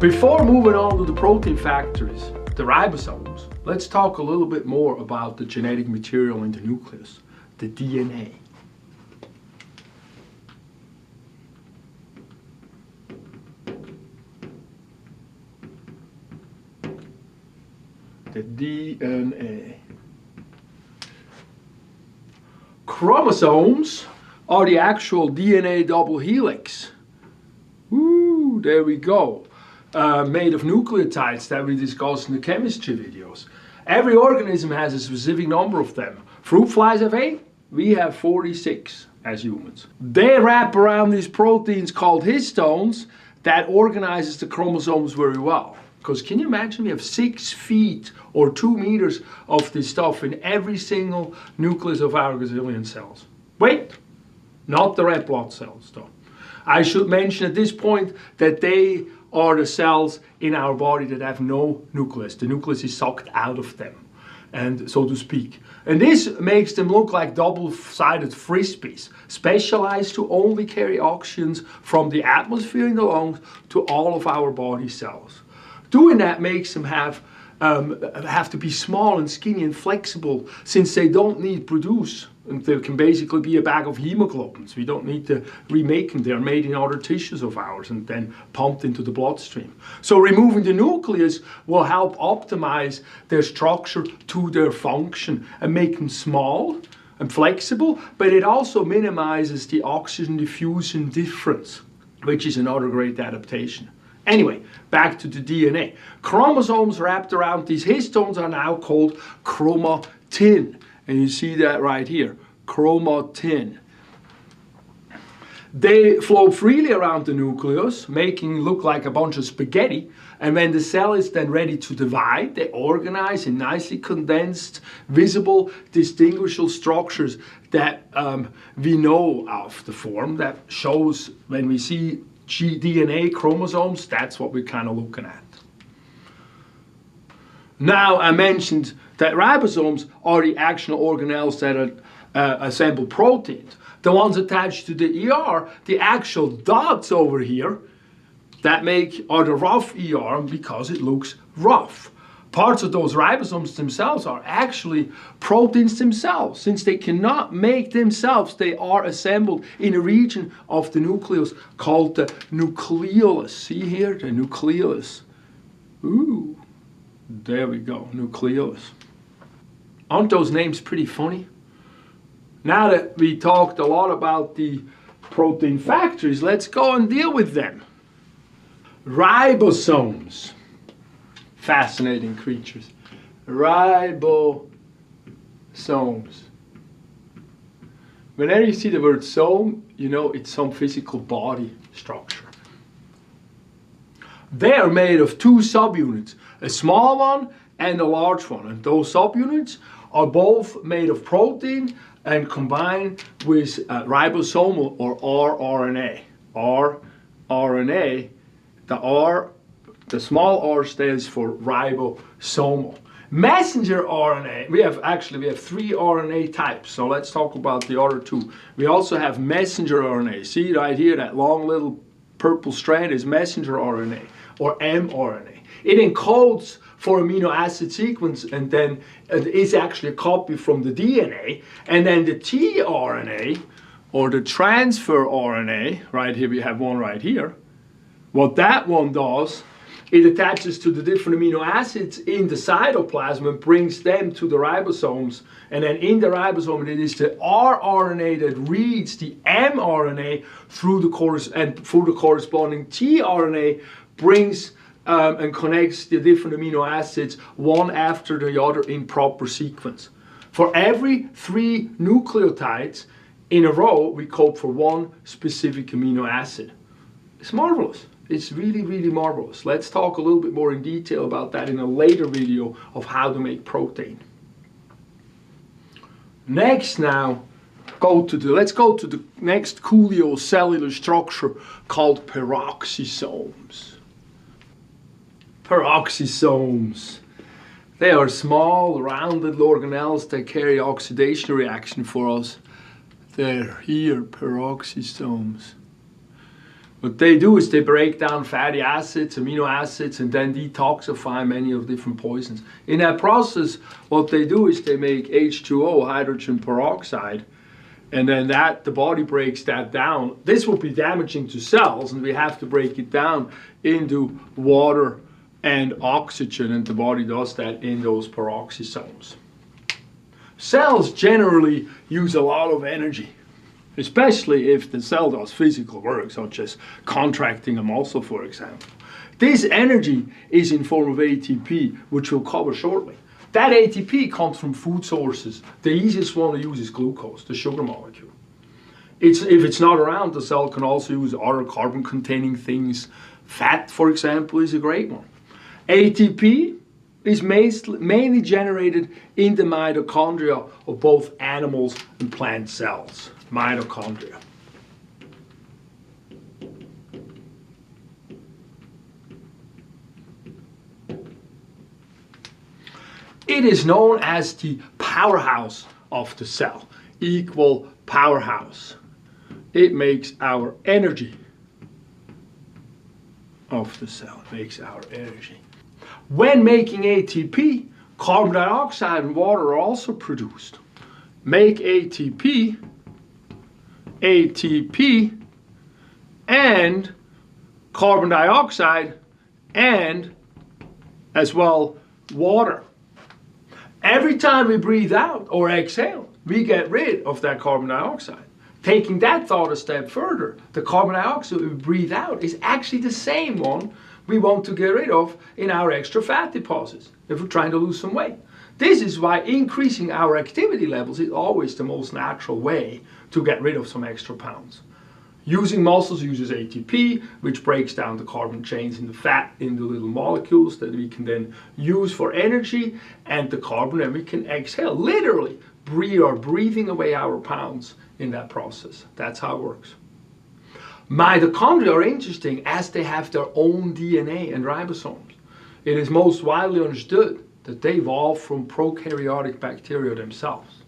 Before moving on to the protein factories, the ribosomes, let's talk a little bit more about the genetic material in the nucleus, the DNA. The DNA. Chromosomes are the actual DNA double helix. Woo, there we go. Made of nucleotides that we discussed in the chemistry videos. Every organism has a specific number of them. Fruit flies have 8, we have 46 as humans. They wrap around these proteins called histones that organizes the chromosomes very well. Because can you imagine we have 6 feet or 2 meters of this stuff in every single nucleus of our gazillion cells. Wait, not the red blood cells though. I should mention at this point that they are the cells in our body that have no nucleus. The nucleus is sucked out of them, and so to speak. And this makes them look like double-sided frisbees, specialized to only carry oxygens from the atmosphere in the lungs to all of our body cells. Doing that makes them have to be small and skinny and flexible, since they don't need produce. And they can basically be a bag of hemoglobins. We don't need to remake them. They're made in other tissues of ours and then pumped into the bloodstream. So removing the nucleus will help optimize their structure to their function and make them small and flexible, but it also minimizes the oxygen diffusion difference, which is another great adaptation. Anyway, back to the DNA. Chromosomes wrapped around these histones are now called chromatin. And you see that right here, chromatin. They flow freely around the nucleus, making it look like a bunch of spaghetti. And when the cell is then ready to divide, they organize in nicely condensed, visible, distinguishable structures that we know of the form that shows when we see DNA chromosomes, that's what we're kind of looking at. Now, I mentioned that ribosomes are the actual organelles that assemble proteins. The ones attached to the ER, the actual dots over here, are the rough ER because it looks rough. Parts of those ribosomes themselves are actually proteins themselves. Since they cannot make themselves, they are assembled in a region of the nucleus called the nucleolus. See here, the nucleolus. Ooh. There we go, nucleolus. Aren't those names pretty funny? Now that we talked a lot about the protein factories, let's go and deal with them. Ribosomes. Fascinating creatures. Ribosomes. Whenever you see the word some, you know it's some physical body structure. They are made of 2 subunits, a small one and a large one. And those subunits are both made of protein and combined with ribosomal or rRNA. rRNA, the small r stands for ribosomal. Messenger RNA, we have 3 RNA types, so let's talk about the other 2. We also have messenger RNA. See right here, that long little purple strand is messenger RNA or mRNA. It encodes for amino acid sequence and then it is actually a copy from the DNA. And then the tRNA or the transfer RNA, right here we have one right here. What that one does, it attaches to the different amino acids in the cytoplasm and brings them to the ribosomes. And then in the ribosome, it is the rRNA that reads the mRNA through the corresponding tRNA, brings and connects the different amino acids one after the other in proper sequence. For every 3 nucleotides in a row, we code for 1 specific amino acid. It's marvelous. It's really, really marvelous. Let's talk a little bit more in detail about that in a later video of how to make protein. Next now, let's go to the next coolio cellular structure called peroxisomes. Peroxisomes. They are small, rounded organelles that carry oxidation reaction for us. They're here, peroxisomes. What they do is they break down fatty acids, amino acids, and then detoxify many of different poisons. In that process, what they do is they make H2O, hydrogen peroxide, and then the body breaks that down. This will be damaging to cells, and we have to break it down into water and oxygen, and the body does that in those peroxisomes. Cells generally use a lot of energy, especially if the cell does physical work, such as contracting a muscle, for example. This energy is in form of ATP, which we'll cover shortly. That ATP comes from food sources. The easiest one to use is glucose, the sugar molecule. If it's not around, the cell can also use other carbon-containing things. Fat, for example, is a great one. ATP is mainly generated in the mitochondria of both animals and plant cells. Mitochondria. It is known as the powerhouse of the cell, equal powerhouse. It makes our energy of the cell, it makes our energy. When making ATP, carbon dioxide and water are also produced. Make ATP, and carbon dioxide, and as well water. Every time we breathe out or exhale, we get rid of that carbon dioxide. Taking that thought a step further, the carbon dioxide we breathe out is actually the same one we want to get rid of in our extra fat deposits if we're trying to lose some weight. This is why increasing our activity levels is always the most natural way to get rid of some extra pounds. Using muscles uses ATP, which breaks down the carbon chains in the fat into little molecules that we can then use for energy, and the carbon that we can exhale. Literally, we are breathing away our pounds in that process. That's how it works. Mitochondria are interesting as they have their own DNA and ribosomes. It is most widely understood that they evolved from prokaryotic bacteria themselves.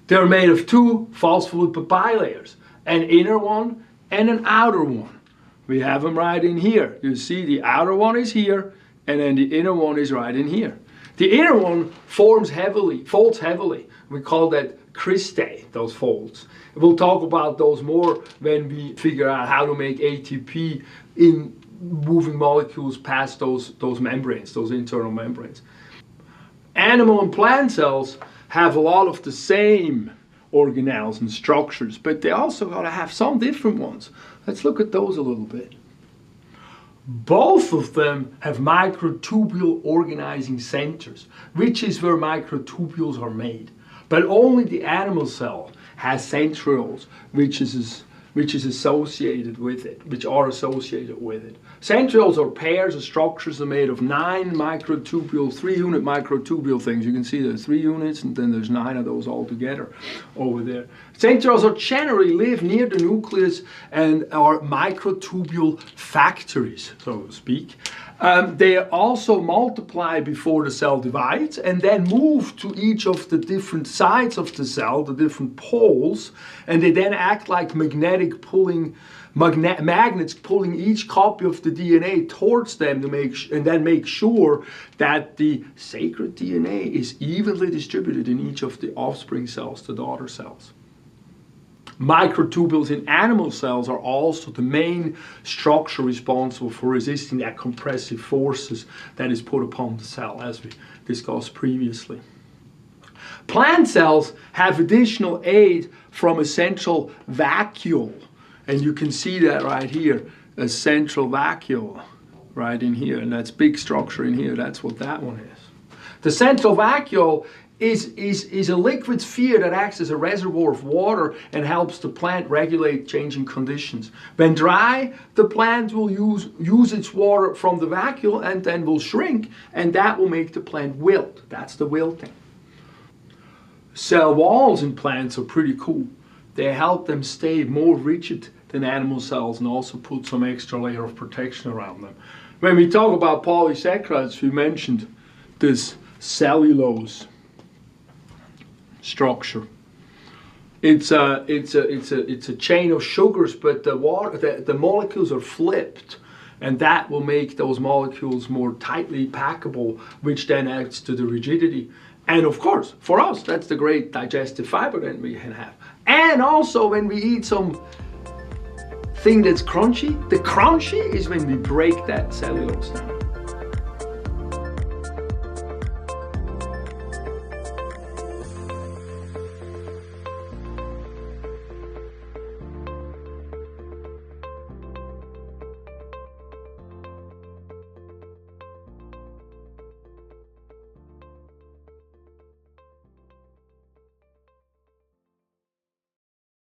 They're made of two phospholipid bilayers, an inner one and an outer one. We have them right in here. You see the outer one is here, and then the inner one is right in here. The inner one folds heavily. We call that cristae, those folds. We'll talk about those more when we figure out how to make ATP in moving molecules past those membranes, those internal membranes. Animal and plant cells have a lot of the same organelles and structures, but they also got to have some different ones. Let's look at those a little bit. Both of them have microtubule organizing centers, which is where microtubules are made. But only the animal cell has centrioles, which are associated with it. Centrioles are pairs of structures that are made of 9 microtubules, 3-unit microtubule things. You can see there's 3 units, and then there's 9 of those all together over there. Centrioles are generally live near the nucleus and are microtubule factories, so to speak. They also multiply before the cell divides and then move to each of the different sides of the cell, the different poles, and they then act like magnets pulling each copy of the DNA towards them to make sure that the sacred DNA is evenly distributed in each of the offspring cells, the daughter cells. Microtubules in animal cells are also the main structure responsible for resisting that compressive forces that is put upon the cell, as we discussed previously. Plant cells have additional aid from a central vacuole, and you can see that right here, a central vacuole right in here, and that's big structure in here. That's what that one is. The central vacuole is a liquid sphere that acts as a reservoir of water and helps the plant regulate changing conditions. When dry, the plant will use its water from the vacuole and then will shrink, and that will make the plant wilt. That's the wilting. Cell walls in plants are pretty cool. They help them stay more rigid than animal cells and also put some extra layer of protection around them. When we talk about polysaccharides, we mentioned this cellulose structure. It's a chain of sugars, but the molecules are flipped, and that will make those molecules more tightly packable, which then adds to the rigidity. And of course, for us, that's the great digestive fiber that we can have. And also, when we eat some thing that's crunchy, the crunchy is when we break that cellulose down.